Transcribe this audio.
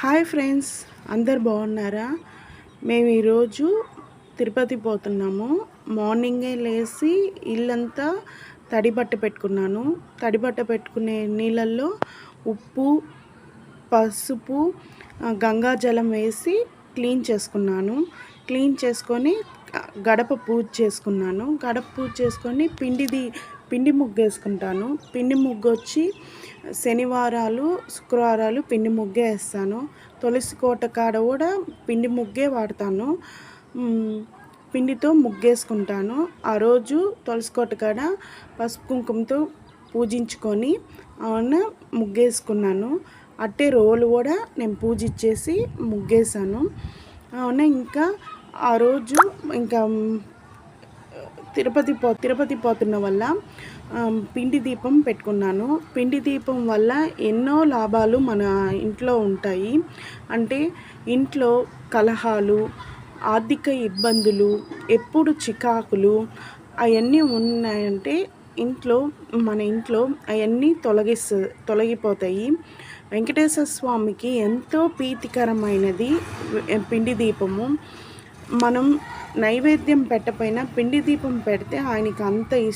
Hi friends, అందరు బాగున్నారా? మేము ఈరోజు తిరుపతి పోతున్నాము. మార్నింగే లేచి ఇల్లంతా తడిబట్ట పెట్టుకున్నాను. తడిబట్ట పెట్టుకునే నీళ్ళల్లో ఉప్పు, పసుపు, గంగాజలం వేసి క్లీన్ చేసుకున్నాను. క్లీన్ చేసుకొని గడప పూజ చేసుకున్నాను. గడప పూజ చేసుకొని పిండి ముగ్గు వేసుకుంటాను. పిండి ముగ్గు వచ్చి శనివారాలు, శుక్రవారాలు పిండి ముగ్గే వేస్తాను. తులసి కోట కాడ కూడా పిండి ముగ్గే వాడతాను. పిండితో ముగ్గేసుకుంటాను. ఆ రోజు తులసి కోట కాడ పసుపు కుంకుమతో పూజించుకొని ముగ్గేసుకున్నాను. అట్టే రోలు కూడా నేను పూజించేసి ముగ్గేసాను. ఇంకా ఆ రోజు ఇంకా తిరుపతి పోతున్న వల్ల పిండి దీపం పెట్టుకున్నాను. పిండి దీపం వల్ల ఎన్నో లాభాలు మన ఇంట్లో ఉంటాయి. అంటే ఇంట్లో కలహాలు, ఆర్థిక ఇబ్బందులు, ఎప్పుడు చికాకులు అవన్నీ ఉన్నాయంటే మన ఇంట్లో అవన్నీ తొలగిపోతాయి. వెంకటేశ్వర స్వామికి ఎంతో ప్రీతికరమైనది పిండి దీపము. మనం నైవేద్యం పెట్టపోయినా పిండి దీపం పెడితే ఆయనకి అంత